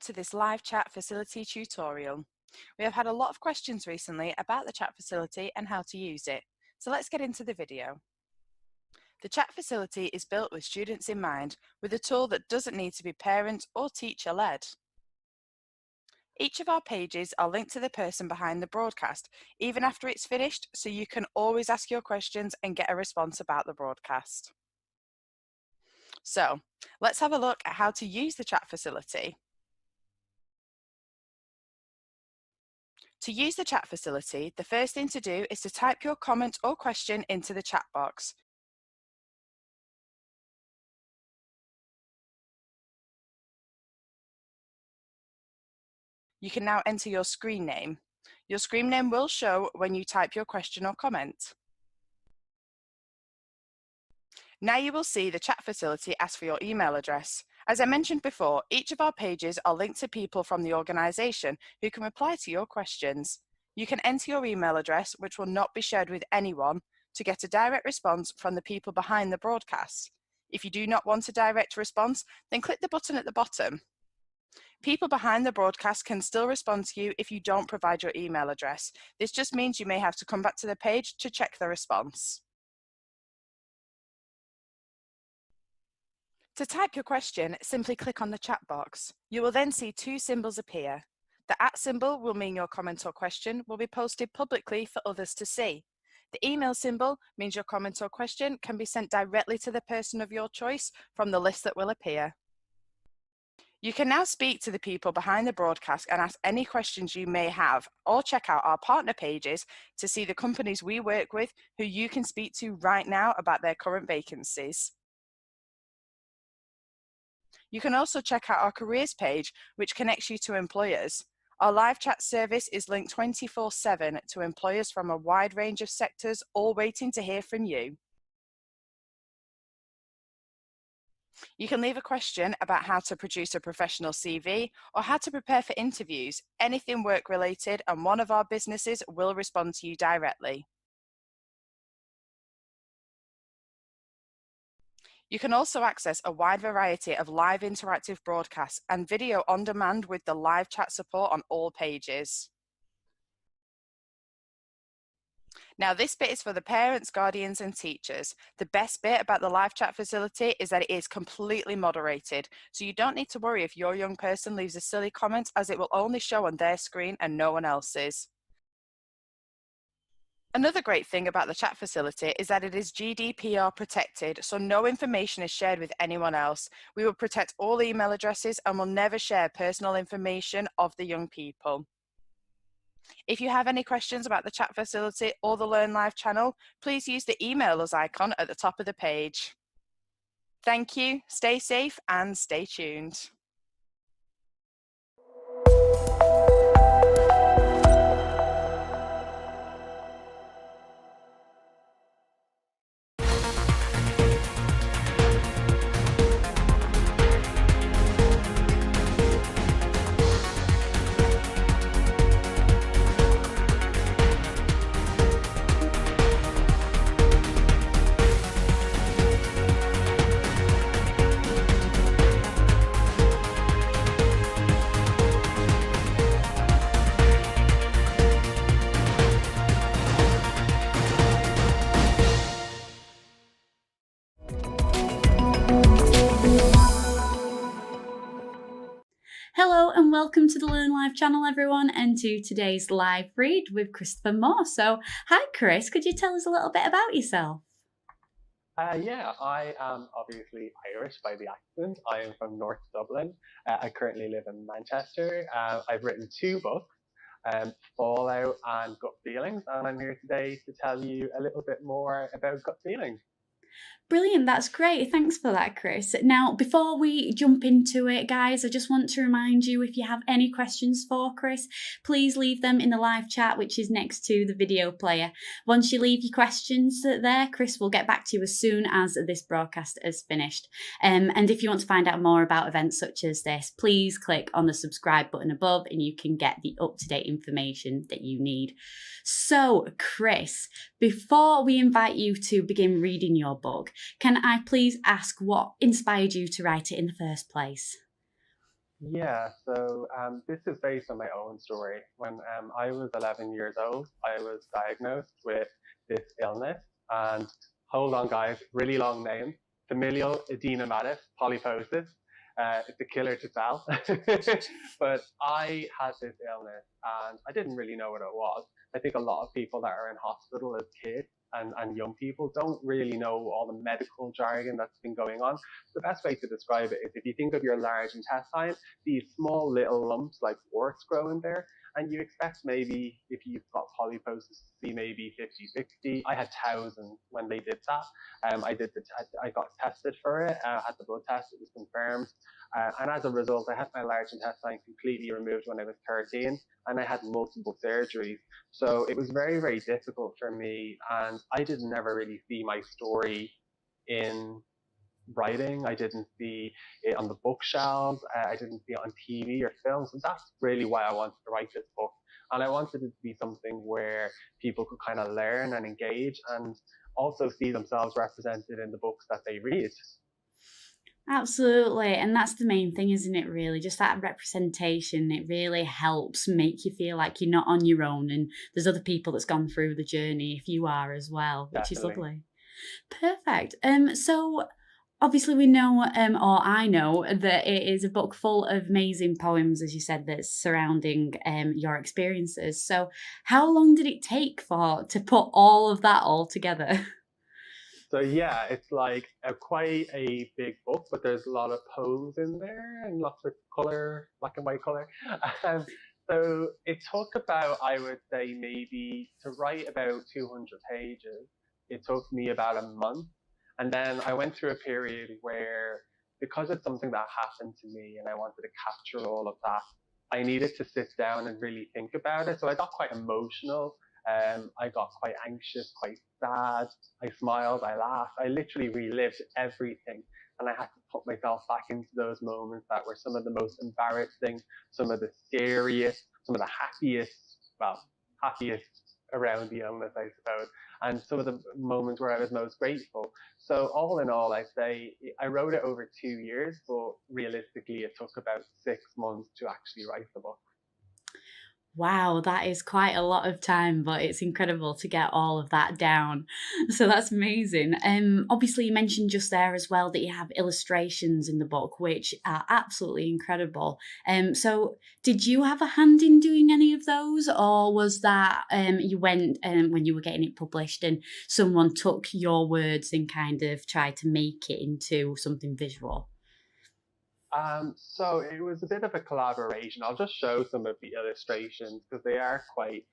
to this live chat facility tutorial. We have had a lot of questions recently about the chat facility and how to use it, so let's get into the video. The chat facility is built with students in mind, with a tool that doesn't need to be parent or teacher led. Each of our pages are linked to the person behind the broadcast, even after it's finished, so you can always ask your questions and get a response about the broadcast. So, let's have a look at how to use the chat facility. To use the chat facility, the first thing to do is to type your comment or question into the chat box. You can now enter your screen name. Your screen name will show when you type your question or comment. Now you will see the chat facility ask for your email address. As I mentioned before, each of our pages are linked to people from the organisation who can reply to your questions. You can enter your email address, which will not be shared with anyone, to get a direct response from the people behind the broadcast. If you do not want a direct response, then click the button at the bottom. People behind the broadcast can still respond to you if you don't provide your email address. This just means you may have to come back to the page to check the response. To type your question, simply click on the chat box. You will then see two symbols appear. The @ symbol will mean your comment or question will be posted publicly for others to see. The email symbol means your comment or question can be sent directly to the person of your choice from the list that will appear. You can now speak to the people behind the broadcast and ask any questions you may have, or check out our partner pages to see the companies we work with who you can speak to right now about their current vacancies. You can also check out our careers page, which connects you to employers. Our live chat service is linked 24/7 to employers from a wide range of sectors, all waiting to hear from you. You can leave a question about how to produce a professional CV or how to prepare for interviews, anything work related, and one of our businesses will respond to you directly. You can also access a wide variety of live interactive broadcasts and video on demand with the live chat support on all pages. Now, this bit is for the parents, guardians, and teachers. The best bit about the live chat facility is that it is completely moderated, so you don't need to worry if your young person leaves a silly comment, as it will only show on their screen and no one else's. Another great thing about the chat facility is that it is GDPR protected, so no information is shared with anyone else. We will protect all email addresses and will never share personal information of the young people. If you have any questions about the chat facility or the Learn Live channel, please use the email us icon at the top of the page. Thank you, stay safe and stay tuned. Hello and welcome to the Learn Live channel, everyone, and to today's live read with Christopher Moore. So, hi Chris, could you tell us a little bit about yourself? Yeah, I am obviously Irish by the accent. I am from North Dublin. I currently live in Manchester. I've written two books, Fallout and Gut Feelings, and I'm here today to tell you a little bit more about gut feelings. Brilliant, that's great. Thanks for that, Chris. Now, before we jump into it, guys, I just want to remind you, if you have any questions for Chris, please leave them in the live chat, which is next to the video player. Once you leave your questions there, Chris will get back to you as soon as this broadcast is finished. And if you want to find out more about events such as this, please click on the subscribe button above and you can get the up-to-date information that you need. So, Chris, before we invite you to begin reading your book, can I please ask what inspired you to write it in the first place? Yeah, so this is based on my own story. When I was 11 years old, I was diagnosed with this illness. And hold on, guys, really long name, familial adenomatous polyposis. It's a killer to spell. But I had this illness and I didn't really know what it was. I think a lot of people that are in hospital as kids and young people don't really know all the medical jargon that's been going on. The best way to describe it is if you think of your large intestine, these small little lumps like warts grow in there. And you expect maybe if you've got polyposis to see maybe 50, 60. I had thousands when they did that. I got tested for it. I had the blood test. It was confirmed. And as a result, I had my large intestine completely removed when I was 13, and I had multiple surgeries. So it was very, very difficult for me. And I didn't ever really see my story in writing. I didn't see it on the bookshelves. I didn't see it on TV or films. And that's really why I wanted to write this book. And I wanted it to be something where people could kind of learn and engage and also see themselves represented in the books that they read. Absolutely. And that's the main thing, isn't it, really? Just that representation. It really helps make you feel like you're not on your own and there's other people that's gone through the journey if you are as well, which is Definitely. lovely. Perfect. So obviously we know, or I know, that it is a book full of amazing poems, as you said, that's surrounding your experiences. So how long did it take to put all of that all together? So yeah, it's like quite a big book, but there's a lot of poems in there and lots of color, black and white color. Um, so it took about, I would say, maybe to write about 200 pages. It took me about a month, and then I went through a period where, because it's something that happened to me, and I wanted to capture all of that, I needed to sit down and really think about it. So I got quite emotional. I got quite anxious, quite sad. I smiled, I laughed, I literally relived everything. And I had to put myself back into those moments that were some of the most embarrassing, some of the scariest, some of the happiest around the illness, I suppose, and some of the moments where I was most grateful. So, all in all, I say I wrote it over 2 years, but realistically, it took about 6 months to actually write the book. Wow, that is quite a lot of time, but it's incredible to get all of that down. So that's amazing. Obviously, you mentioned just there as well that you have illustrations in the book, which are absolutely incredible. So did you have a hand in doing any of those, or was that you went when you were getting it published and someone took your words and kind of tried to make it into something visual? So it was a bit of a collaboration. I'll just show some of the illustrations because they are quite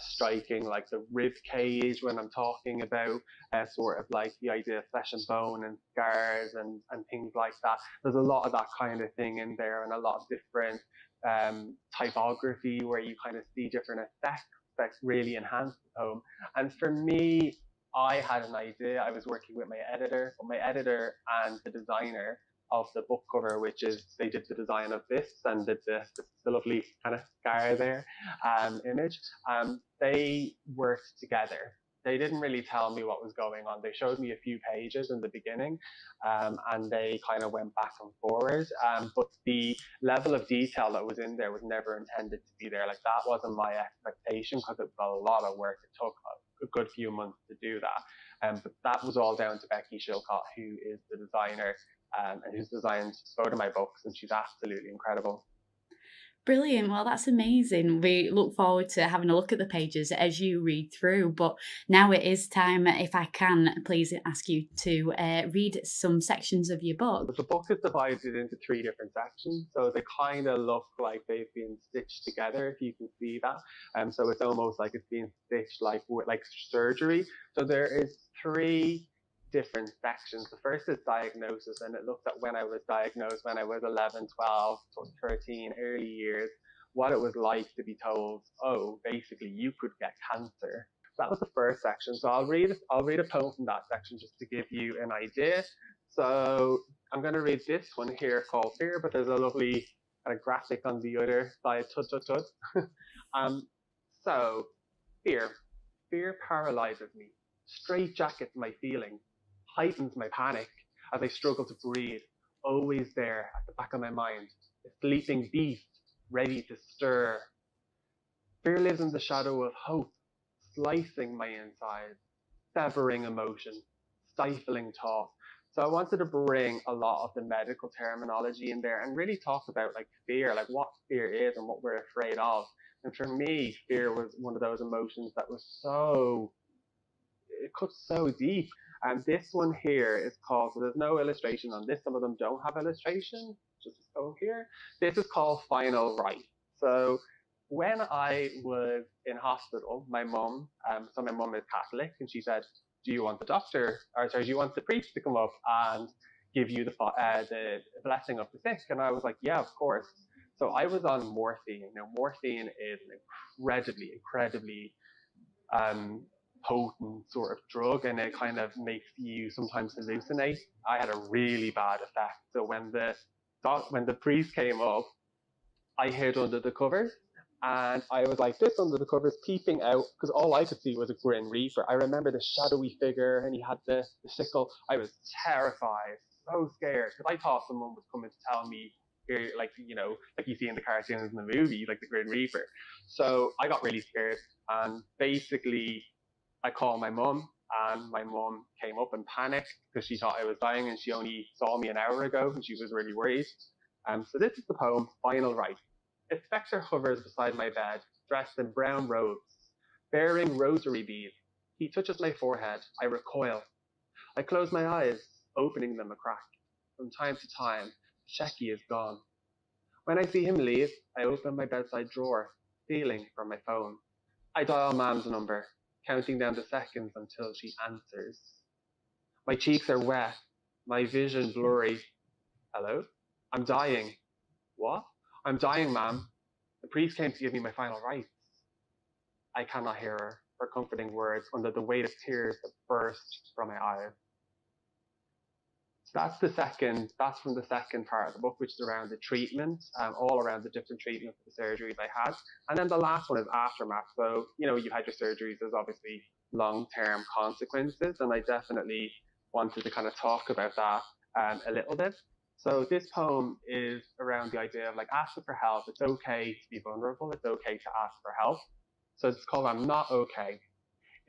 striking, like the rib cage when I'm talking about sort of like the idea of flesh and bone and scars and things like that. There's a lot of that kind of thing in there and a lot of different typography where you kind of see different effects that really enhance the poem. And for me, I had an idea. I was working with my editor and the designer of the book cover, which is they did the design of this and did the lovely kind of scar there image. They worked together. They didn't really tell me what was going on. They showed me a few pages in the beginning, and they kind of went back and forward. But the level of detail that was in there was never intended to be there. Like that wasn't my expectation because it was a lot of work. It took a good few months to do that. But that was all down to Becky Shilcott, who is the designer and who's designed both of my books, and she's absolutely incredible. Brilliant. Well, that's amazing. We look forward to having a look at the pages as you read through. But now it is time, if I can, please ask you to read some sections of your book. The book is divided into 3 different sections, so they kind of look like they've been stitched together, if you can see that. So it's almost like it's being stitched like surgery. So there is 3 different sections. The first is diagnosis, and it looks at when I was diagnosed when I was 11, 12, 13, early years, what it was like to be told, oh, basically you could get cancer. That was the first section. So I'll read a poem from that section just to give you an idea. So I'm going to read this one here called Fear, but there's a lovely kind of graphic on the other side. Tut, tut, tut. So, fear. Fear paralyzes me, straitjackets my feelings, heightens my panic as I struggle to breathe, always there at the back of my mind, a sleeping beast ready to stir. Fear lives in the shadow of hope, slicing my insides, severing emotion, stifling thought. So I wanted to bring a lot of the medical terminology in there and really talk about like fear, like what fear is and what we're afraid of. And for me, fear was one of those emotions that was it cuts so deep. And this one here is called, so there's no illustration on this. Some of them don't have illustration, just this phone here. This is called Final Right. So when I was in hospital, my mum, so my mum is Catholic, and she said, do you want the do you want the priest to come up and give you the blessing of the sick? And I was like, yeah, of course. So I was on morphine. Now, morphine is an incredibly potent sort of drug, and it kind of makes you sometimes hallucinate. I had a really bad effect. So when the priest came up, I hid under the covers, and I was like this under the covers, peeping out, because all I could see was a Grim Reaper. I remember the shadowy figure, and he had the sickle. I was terrified, so scared, because I thought someone was coming to tell me, here, like you see in the cartoons and the movies, like the Grim Reaper. So I got really scared, and basically I called my mum, and my mum came up and panicked because she thought I was dying, and she only saw me an hour ago, and she was really worried. So this is the poem, Final Right. A spectre hovers beside my bed, dressed in brown robes, bearing rosary beads. He touches my forehead. I recoil. I close my eyes, opening them a crack. From time to time, Shecky is gone. When I see him leave, I open my bedside drawer, feeling for my phone. I dial Mam's number, counting down the seconds until she answers. My cheeks are wet, my vision blurry. Hello? I'm dying. What? I'm dying, Ma'am. The priest came to give me my final rites. I cannot hear her comforting words under the weight of tears that burst from my eyes. So that's from the second part of the book, which is around the treatment, all around the different treatments of the surgeries I had. And then the last one is aftermath. So, you had your surgeries, there's obviously long-term consequences, and I definitely wanted to kind of talk about that a little bit. So this poem is around the idea of like asking for help. It's okay to be vulnerable. It's okay to ask for help. So it's called I'm Not Okay.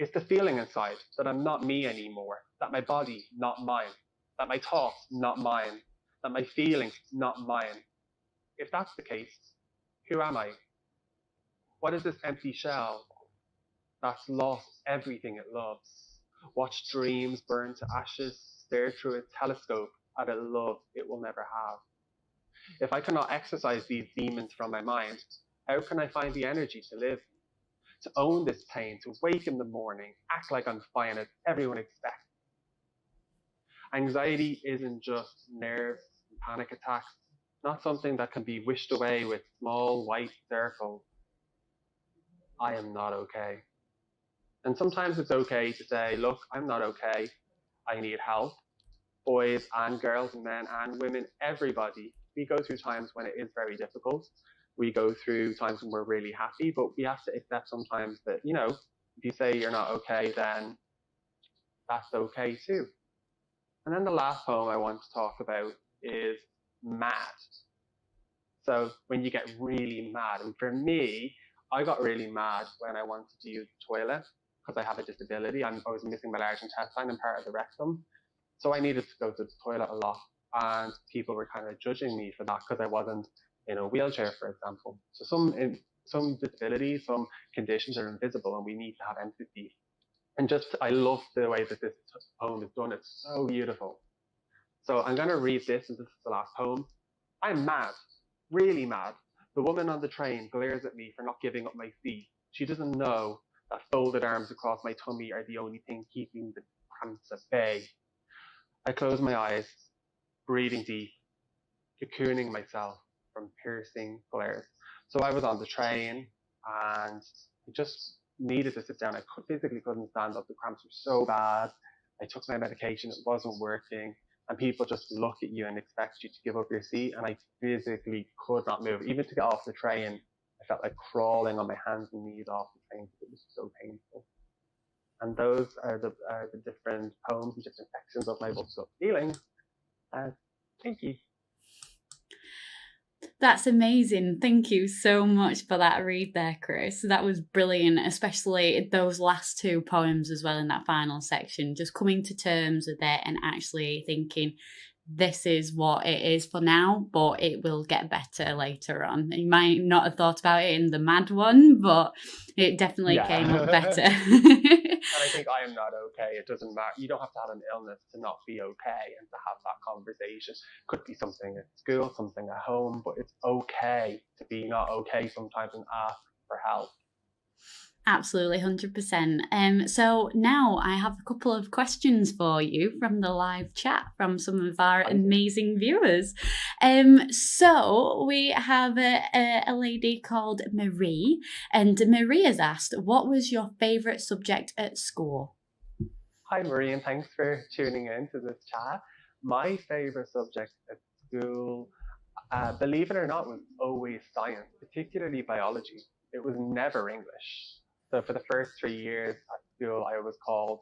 It's the feeling inside that I'm not me anymore, that my body, not mine, that my thoughts, not mine, that my feelings, not mine. If that's the case, who am I? What is this empty shell that's lost everything it loves? Watch dreams burn to ashes, stare through a telescope at a love it will never have. If I cannot exorcise these demons from my mind, how can I find the energy to live? To own this pain, to wake in the morning, act like I'm fine as everyone expects. Anxiety isn't just nerves and panic attacks, not something that can be wished away with small white circles. I am not okay. And sometimes it's okay to say, look, I'm not okay. I need help. Boys and girls and men and women, everybody. We go through times when it is very difficult. We go through times when we're really happy, but we have to accept sometimes that, if you say you're not okay, then that's okay too. And then the last poem I want to talk about is Mad. So when you get really mad, and for me, I got really mad when I wanted to use the toilet because I have a disability. I was missing my large intestine and part of the rectum. So I needed to go to the toilet a lot, and people were kind of judging me for that because I wasn't in a wheelchair, for example. So some disabilities, some conditions are invisible, and we need to have empathy. And I love the way that this poem is done. It's so beautiful. So I'm going to read this, and this is the last poem. I'm mad, really mad. The woman on the train glares at me for not giving up my seat. She doesn't know that folded arms across my tummy are the only thing keeping the cramps at bay. I close my eyes, breathing deep, cocooning myself from piercing glares. So I was on the train, and I just needed to sit down. I physically couldn't stand up. The cramps were so bad. I took my medication. It wasn't working. And people just look at you and expect you to give up your seat. And I physically could not move. Even to get off the train, I felt like crawling on my hands and knees off the train because it was so painful. And those are the different poems and different sections of my books of feelings. Thank you. That's amazing. Thank you so much for that read there, Chris. That was brilliant, especially those last two poems as well in that final section. Just coming to terms with it and actually thinking, this is what it is for now, but it will get better later on. You might not have thought about it in the mad one, but it definitely came up better. And I think I am not okay. It doesn't matter. You don't have to have an illness to not be okay and to have that conversation. Could be something at school, something at home, but it's okay to be not okay sometimes and ask for help. Absolutely, 100%. So now I have a couple of questions for you from the live chat from some of our amazing viewers. So we have a lady called Marie, and Marie has asked, what was your favourite subject at school? Hi, Marie, and thanks for tuning in to this chat. My favourite subject at school, believe it or not, was always science, particularly biology. It was never English. So for the first 3 years at school, I was called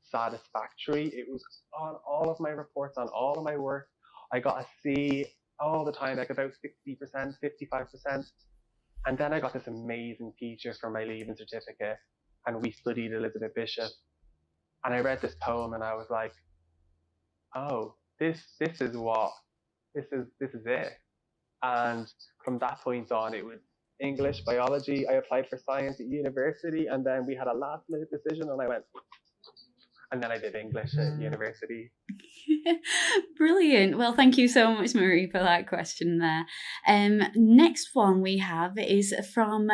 satisfactory. It was on all of my reports, on all of my work. I got a C all the time, like about 60%, 55%. And then I got this amazing teacher for my leaving certificate, and we studied Elizabeth Bishop. And I read this poem, and I was like, "Oh, this is what this is it." And from that point on, it was English, biology. I applied for science at university, and then we had a last minute decision, and I went, and then I did English at university. Brilliant. Well, thank you so much, Marie, for that question there. Next one we have is from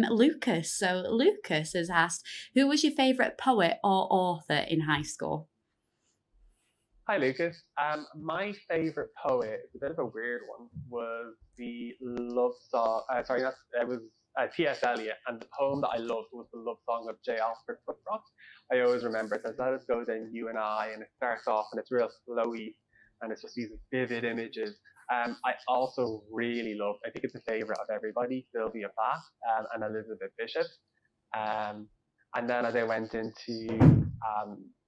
Lucas. So Lucas has asked, who was your favourite poet or author in high school? Hi, Lucas. My favorite poet, it's a bit of a weird one, was the love song. It was T.S. Eliot, and the poem that I loved was the love song of J. Alfred Prufrock. I always remember it says, "Let us go then, you and I," and it starts off and it's real flowy, and it's just these vivid images. I also really love, I think it's a favorite of everybody, Sylvia Plath and Elizabeth Bishop. And then as I went into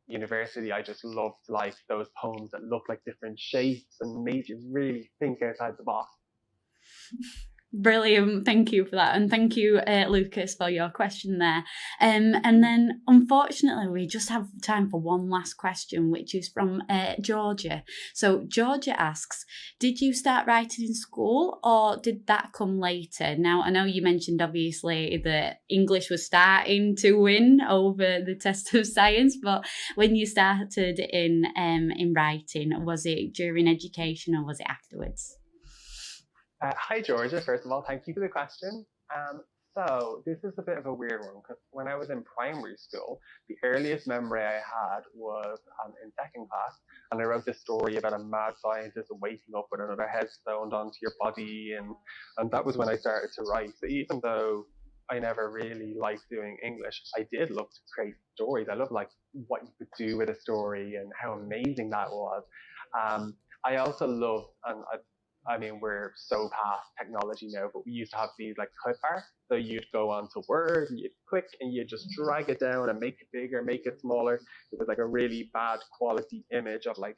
university, I just loved like those poems that looked like different shapes and made you really think outside the box. Brilliant. Thank you for that. And thank you, Lucas, for your question there. And then, unfortunately, we just have time for one last question, which is from Georgia. So Georgia asks, did you start writing in school or did that come later? Now, I know you mentioned, obviously, that English was starting to win over the test of science, but when you started in writing, was it during education or was it afterwards? Hi, Georgia. First of all, thank you for the question. So this is a bit of a weird one because when I was in primary school, the earliest memory I had was in second class, and I wrote this story about a mad scientist waking up with another head sewn onto your body, and that was when I started to write. So even though I never really liked doing English, I did love to create stories. I love like what you could do with a story and how amazing that was. I also love, and I mean, we're so past technology now, but we used to have these like clip art. So you'd go onto Word, and you'd click, and you'd just drag it down and make it bigger, make it smaller. It was like a really bad quality image of like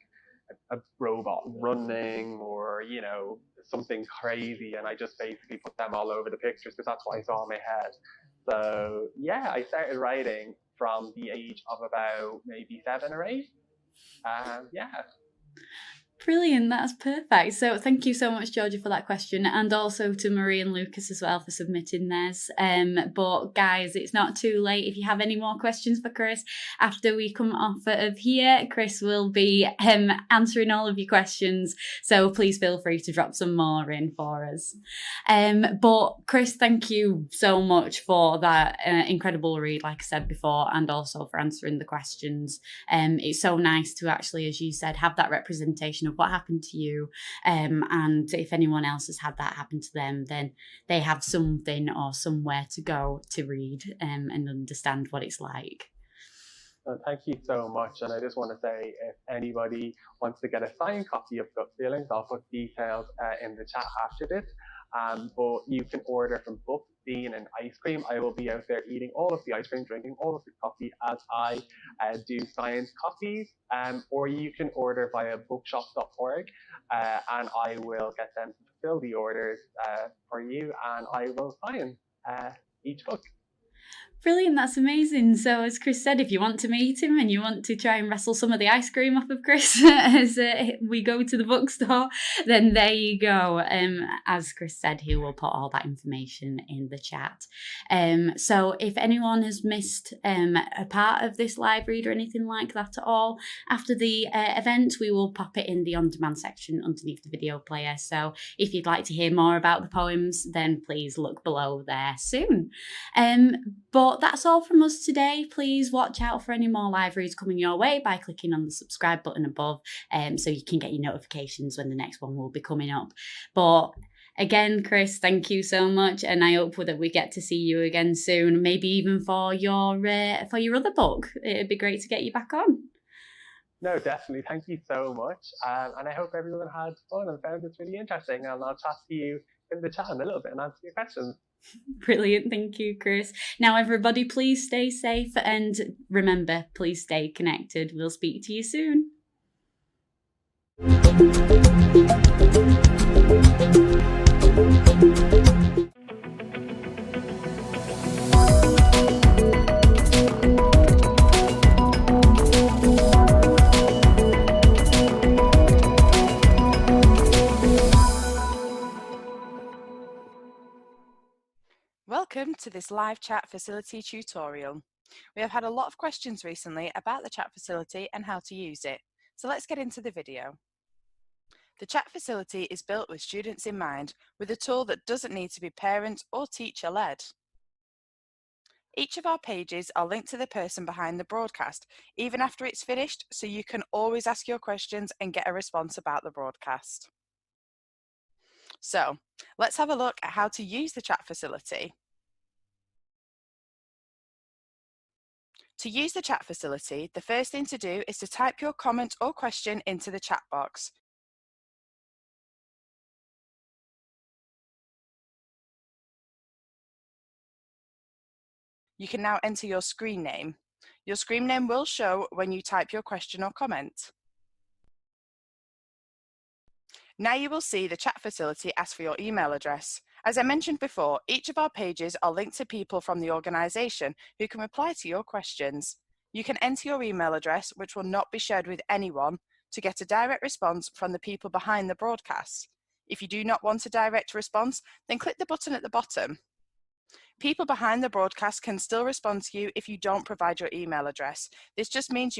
a robot running or, you know, something crazy. And I just basically put them all over the pictures because that's what I saw in my head. So yeah, I started writing from the age of about maybe 7 or 8. Yeah. Brilliant, that's perfect. So thank you so much, Georgia, for that question, and also to Marie and Lucas as well for submitting theirs. But guys, it's not too late. If you have any more questions for Chris after we come off of here, Chris will be answering all of your questions. So please feel free to drop some more in for us. But Chris, thank you so much for that incredible read, like I said before, and also for answering the questions. It's so nice to actually, as you said, have that representation of what happened to you, and if anyone else has had that happen to them, then they have something or somewhere to go to read and understand what it's like. Thank you so much. And I just want to say, if anybody wants to get a signed copy of Gut Feelings, I'll put details in the chat after this. But you can order from Book, Bean and Ice Cream. I will be out there eating all of the ice cream, drinking all of the coffee as I do signed copies. Or you can order via bookshop.org and I will get them fill the orders for you, and I will sign each book. Brilliant, that's amazing. So, as Chris said, if you want to meet him and you want to try and wrestle some of the ice cream off of Chris as we go to the bookstore, then there you go. As Chris said, he will put all that information in the chat. So, if anyone has missed a part of this live read or anything like that at all, after the event, we will pop it in the on-demand section underneath the video player. So, if you'd like to hear more about the poems, then please look below there soon. But that's all from us today. Please watch out for any more live reads coming your way by clicking on the subscribe button above so you can get your notifications when the next one will be coming up. But again, Chris, thank you so much, and I hope that we get to see you again soon, maybe even for your other book. It'd be great to get you back on. No, definitely. Thank you so much. And I hope everyone had fun and found this really interesting. And I'll chat to you in the chat in a little bit and answer your questions. Brilliant. Thank you, Chris. Now, everybody, please stay safe and remember, please stay connected. We'll speak to you soon. Welcome to this live chat facility tutorial. We have had a lot of questions recently about the chat facility and how to use it, so let's get into the video. The chat facility is built with students in mind, with a tool that doesn't need to be parent or teacher led. Each of our pages are linked to the person behind the broadcast, even after it's finished, so you can always ask your questions and get a response about the broadcast. So, let's have a look at how to use the chat facility. To use the chat facility, the first thing to do is to type your comment or question into the chat box. You can now enter your screen name. Your screen name will show when you type your question or comment. Now you will see the chat facility ask for your email address. As I mentioned before, each of our pages are linked to people from the organisation who can reply to your questions. You can enter your email address, which will not be shared with anyone, to get a direct response from the people behind the broadcast. If you do not want a direct response, then click the button at the bottom. People behind the broadcast can still respond to you if you don't provide your email address. This just means you